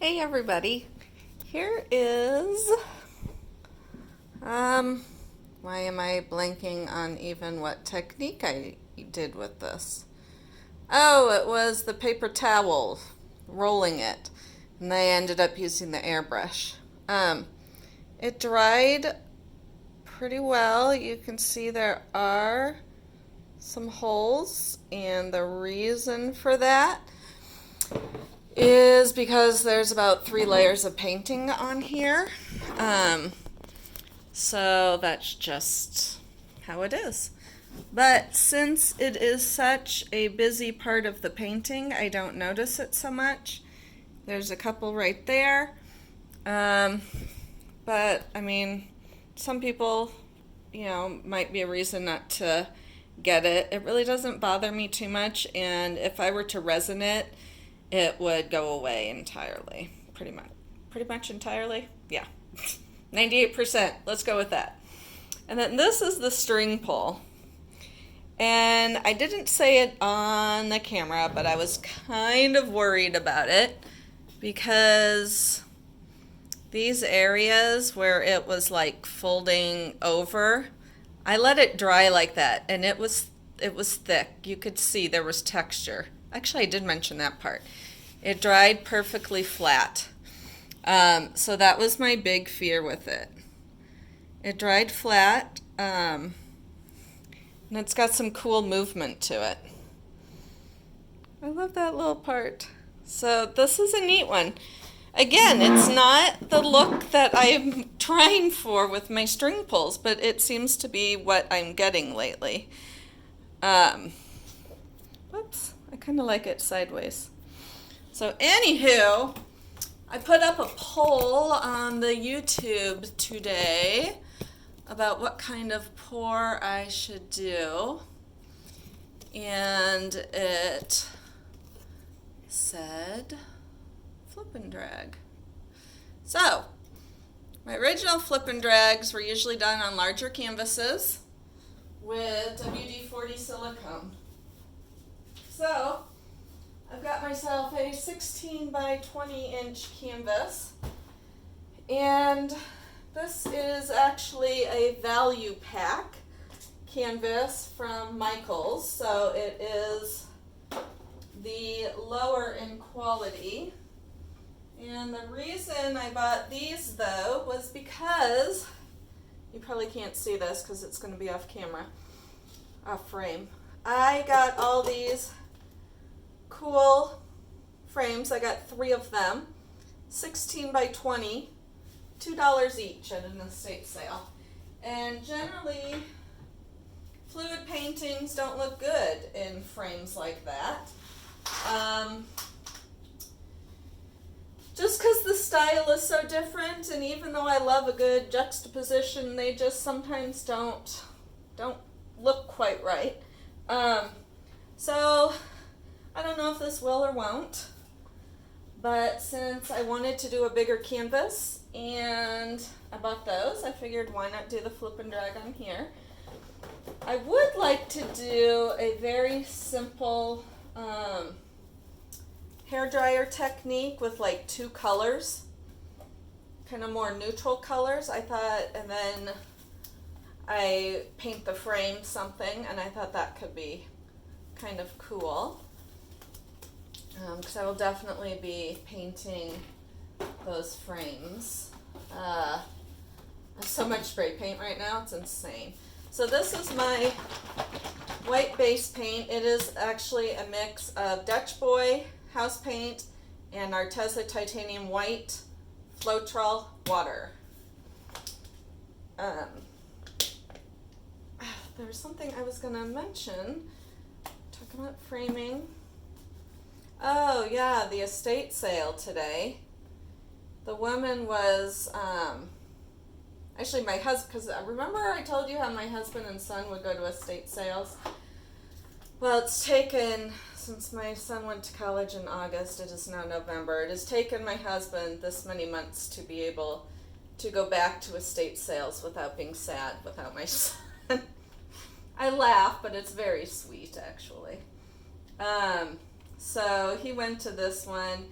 Hey everybody, here is, why am I blanking on even what technique I did with this? Oh, it was the paper towel, rolling it, and I ended up using the airbrush. It dried pretty well. You can see there are some holes, and the reason for that is because there's about 3 layers of painting on here. So that's just how it is. But since it is such a busy part of the painting, I don't notice it so much. There's a couple right there. But I mean, some people, might be a reason not to get it. It really doesn't bother me too much, and if I were to resin it, it would go away entirely. Pretty much entirely? Yeah. 98%. Let's go with that. And then this is the string pull. And I didn't say it on the camera, but I was kind of worried about it because these areas where it was like folding over, I let it dry like that, and it was thick. You could see there was texture. Actually, I did mention that part. It dried perfectly flat. So that was my big fear with it. It dried flat, and it's got some cool movement to it. I love that little part. So this is a neat one. Again, it's not the look that I'm trying for with my string pulls, but it seems to be what I'm getting lately. Whoops, I kind of like it sideways. So anywho, I put up a poll on the YouTube today about what kind of pour I should do, and it said flip and drag. So my original flip and drags were usually done on larger canvases with WD-40 silicone. So I've got myself a 16 by 20 inch canvas, and this is actually a value pack canvas from Michaels, so it is the lower in quality. And the reason I bought these though was because, you probably can't see this because it's going to be off camera, off frame. I got all these cool frames. I got 3 of them, 16 by 20, $2 each at an estate sale. And generally, fluid paintings don't look good in frames like that. Just because the style is so different, and even though I love a good juxtaposition, they just sometimes don't look quite right. So I don't know if this will or won't, but since I wanted to do a bigger canvas and I bought those, I figured why not do the flip and drag on here. I would like to do a very simple hair dryer technique with like 2 colors, kind of more neutral colors. I thought, and then I paint the frame something, and I thought that could be kind of cool. Because I will definitely be painting those frames. I have so much spray paint right now, it's insane. So this is my white base paint. It is actually a mix of Dutch Boy house paint and ARTEZA titanium white Floetrol water. There was something I was going to mention, talking about framing. Oh yeah, the estate sale today. The woman was, actually my husband, because remember I told you how my husband and son would go to estate sales? Well, it's taken, since my son went to college in August, it is now November, it has taken my husband this many months to be able to go back to estate sales without being sad without my son. I laugh, but it's very sweet actually. So he went to this one,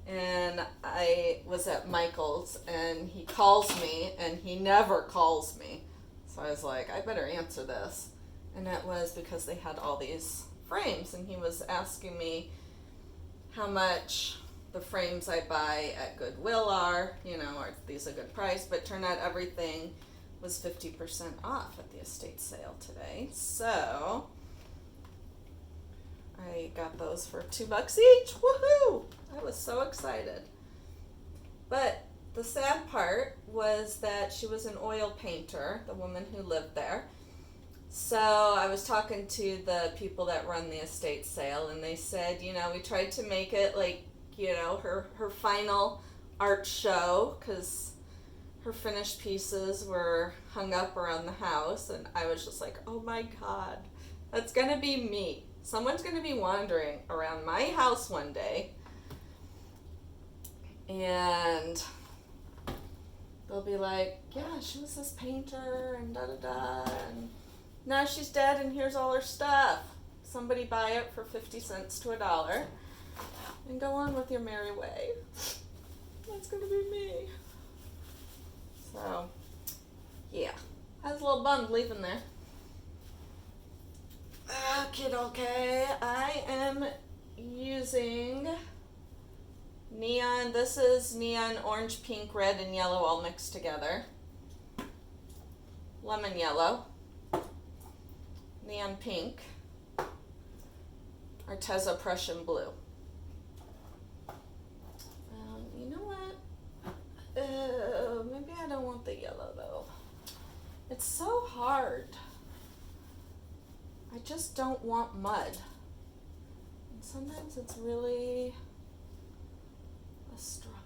and I was at Michael's, and he calls me, and he never calls me. So I was like, I better answer this. And it was because they had all these frames, and he was asking me how much the frames I buy at Goodwill are, are these a good price? But turned out everything was 50% off at the estate sale today. So I got those for $2 each. Woohoo! I was so excited. But the sad part was that she was an oil painter, the woman who lived there. So I was talking to the people that run the estate sale, and they said, we tried to make it like, her final art show, because her finished pieces were hung up around the house, and I was just like, oh my God, that's going to be me. Someone's going to be wandering around my house one day, and they'll be like, yeah, she was this painter, and da-da-da, and now she's dead, and here's all her stuff. Somebody buy it for 50 cents to $1, and go on with your merry way. That's going to be me. So, yeah. I was a little bummed leaving there. Okay. I am using neon. This is neon orange, pink, red, and yellow all mixed together. Lemon yellow. Neon pink. ARTEZA Prussian blue. You know what? Maybe I don't want the yellow though. It's so hard. I just don't want mud. And sometimes it's really a struggle.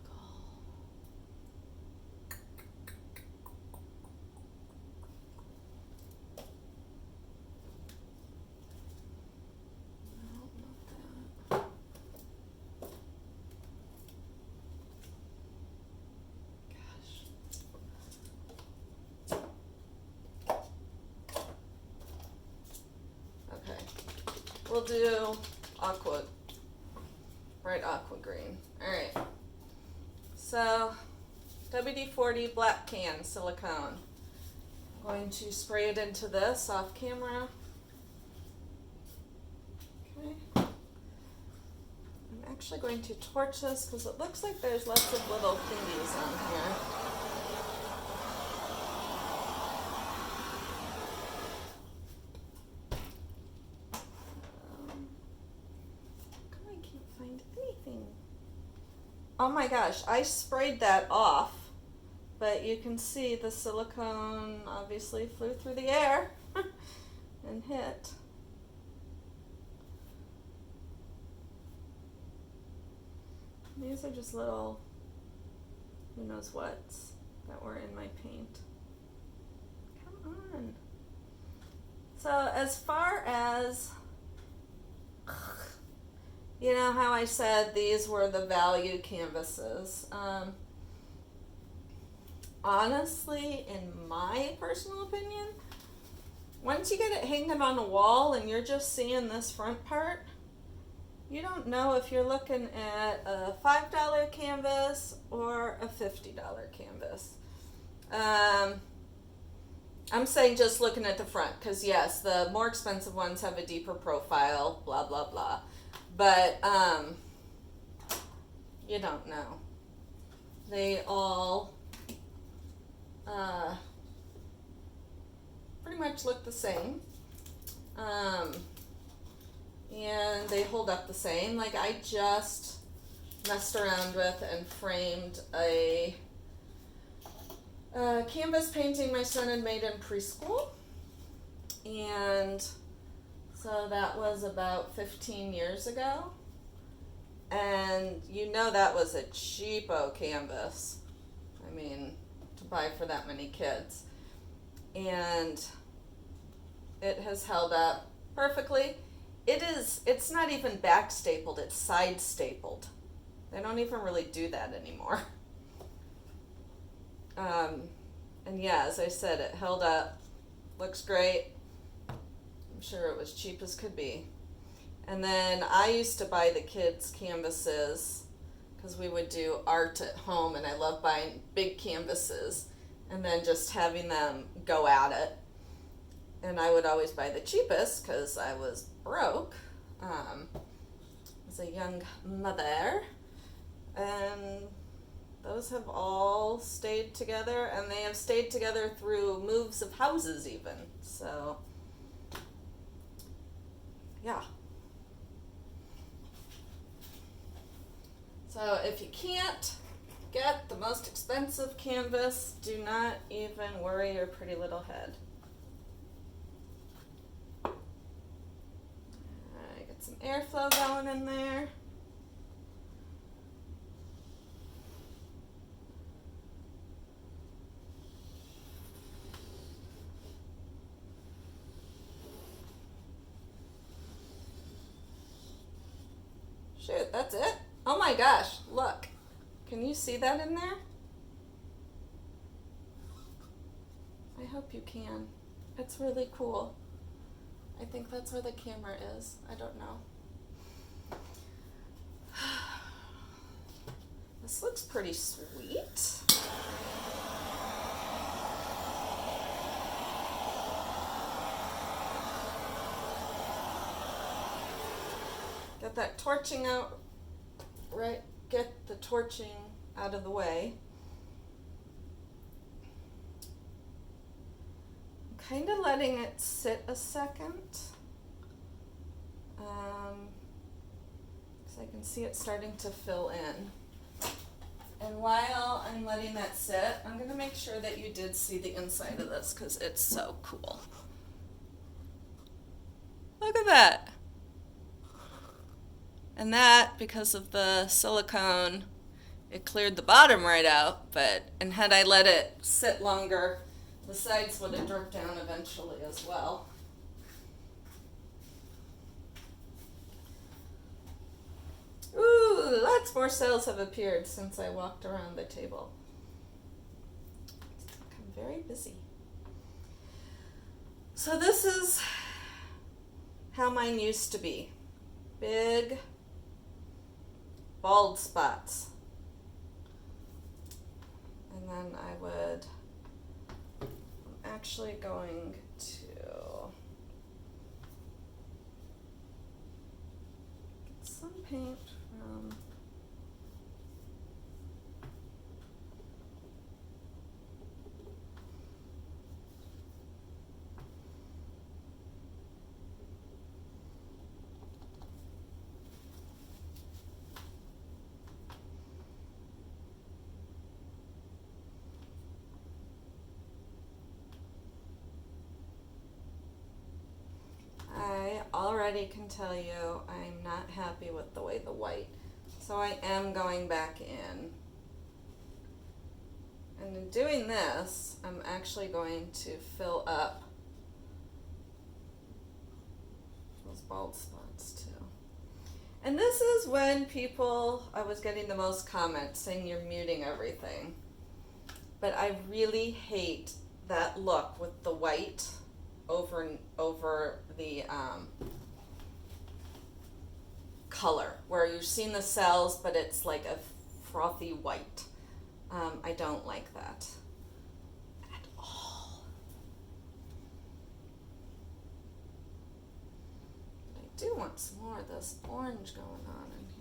We'll do bright aqua green. Alright. So, WD-40 black can silicone. I'm going to spray it into this off camera. Okay. I'm actually going to torch this because it looks like there's lots of little thingies on here. Oh my gosh, I sprayed that off, but you can see the silicone obviously flew through the air and hit. These are just little who knows whats that were in my paint. Come on. So as far as how I said these were the value canvases. Honestly, in my personal opinion, once you get it hanging on a wall and you're just seeing this front part, you don't know if you're looking at a $5 canvas or a $50 canvas. I'm saying just looking at the front, because yes, the more expensive ones have a deeper profile, blah, blah, blah. But, you don't know. They all, pretty much look the same. And they hold up the same. Like, I just messed around with and framed a canvas painting my son had made in preschool. And so that was about 15 years ago. And that was a cheapo canvas. I mean, to buy for that many kids. And it has held up perfectly. It's not even back stapled, it's side stapled. They don't even really do that anymore. And yeah, as I said, it held up, looks great. I'm sure it was cheap as could be. And then I used to buy the kids' canvases because we would do art at home, and I love buying big canvases and then just having them go at it. And I would always buy the cheapest because I was broke as a young mother. And those have all stayed together, and they have stayed together through moves of houses even. So, yeah. So if you can't get the most expensive canvas, do not even worry your pretty little head. Get some airflow going in there. Shoot, that's it? Oh my gosh, look. Can you see that in there? I hope you can. It's really cool. I think that's where the camera is. I don't know. This looks pretty sweet. Get that torching out, right? Get the torching out of the way. I'm kind of letting it sit a second, because I can see it starting to fill in. And while I'm letting that sit, I'm going to make sure that you did see the inside of this, because it's so cool. Look at that. And that, because of the silicone, it cleared the bottom right out, and had I let it sit longer, the sides would have dripped down eventually as well. Ooh, lots more cells have appeared since I walked around the table. I'm very busy. So this is how mine used to be. Big, bald spots. And then I'm actually going to get some paint from already can tell you I'm not happy with the way the white. So I am going back in. And in doing this, I'm actually going to fill up those bald spots too. And this is when I was getting the most comments saying you're muting everything. But I really hate that look with the white over the color, where you've seen the cells, but it's like a frothy white. I don't like that at all. But I do want some more of this orange going on in here.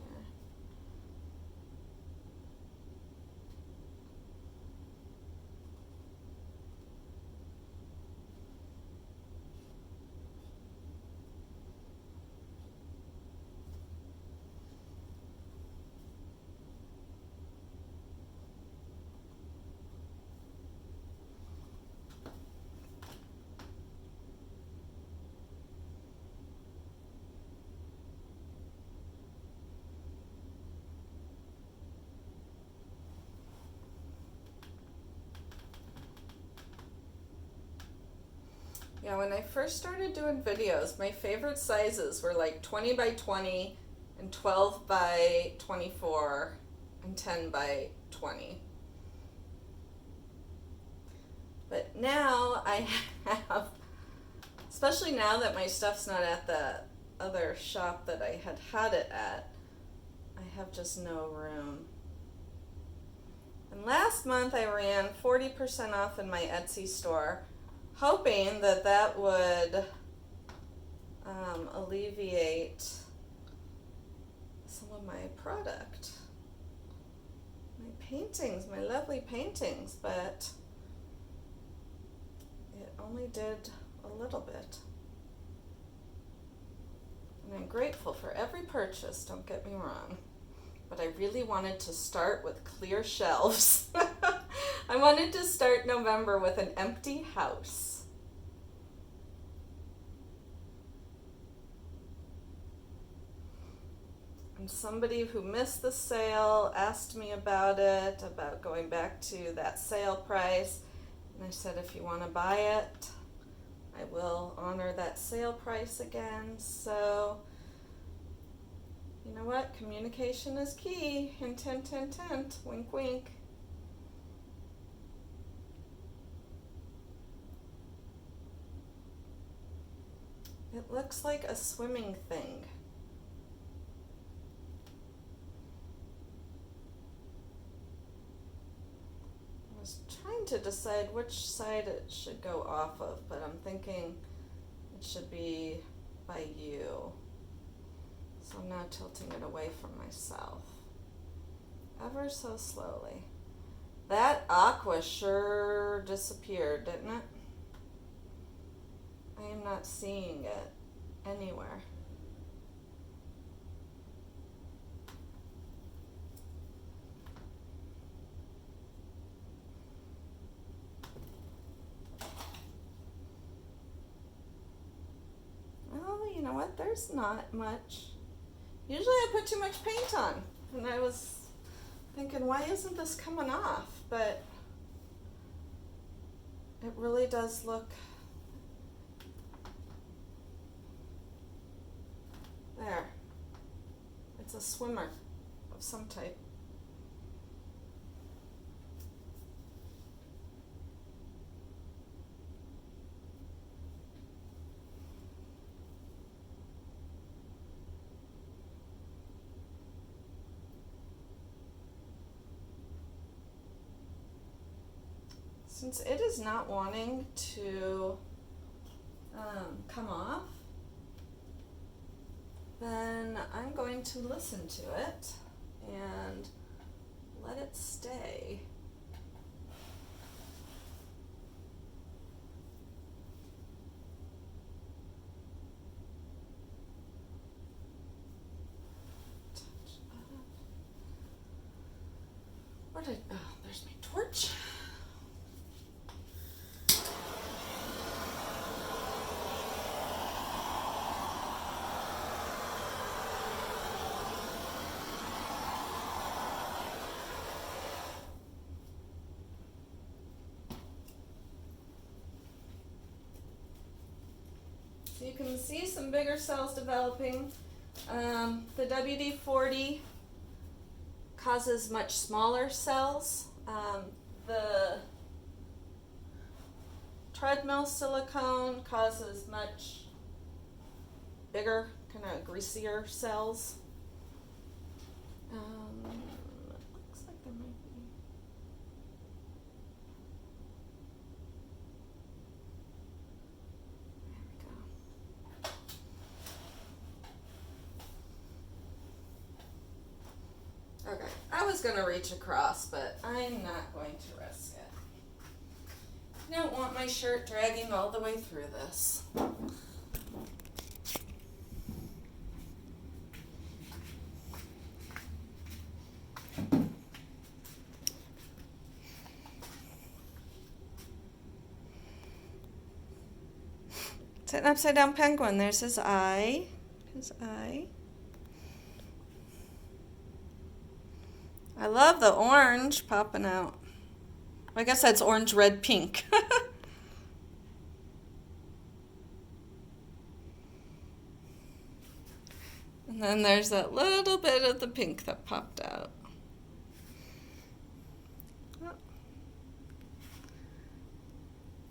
Yeah, when I first started doing videos, my favorite sizes were like 20 by 20 and 12 by 24 and 10 by 20. But now I have, especially now that my stuff's not at the other shop that I had it at, I have just no room last month I ran 40% off in my Etsy store, hoping that that would alleviate some of my product. My paintings, my lovely paintings, but it only did a little bit. And I'm grateful for every purchase, don't get me wrong. But I really wanted to start with clear shelves. I wanted to start November with an empty house. And somebody who missed the sale asked me about it, about going back to that sale price. And I said, if you want to buy it, I will honor that sale price again. So, you know what? Communication is key. Hint, hint, hint, hint. Wink, wink. It looks like a swimming thing. I was trying to decide which side it should go off of, but I'm thinking it should be by you. So I'm now tilting it away from myself. Ever so slowly. That aqua sure disappeared, didn't it? I am not seeing it anywhere. Oh, you know what? There's not much. Usually I put too much paint on, and I was thinking, why isn't this coming off? But it really does look, there. It's a swimmer of some type. Since it is not wanting to come off, then I'm going to listen to it and let it stay. Where did, oh, there's my torch. So you can see some bigger cells developing. The WD-40 causes much smaller cells. The treadmill silicone causes much bigger, kind of greasier cells. It looks like there might be. Okay, I was going to reach across, but I'm not going to risk it. I don't want my shirt dragging all the way through this. It's an upside down penguin. There's his eye. His eye. I love the orange popping out. I guess that's orange, red, pink. And then there's that little bit of the pink that popped out.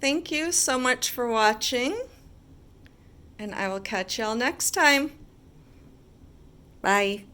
Thank you so much for watching, and I will catch y'all next time. Bye.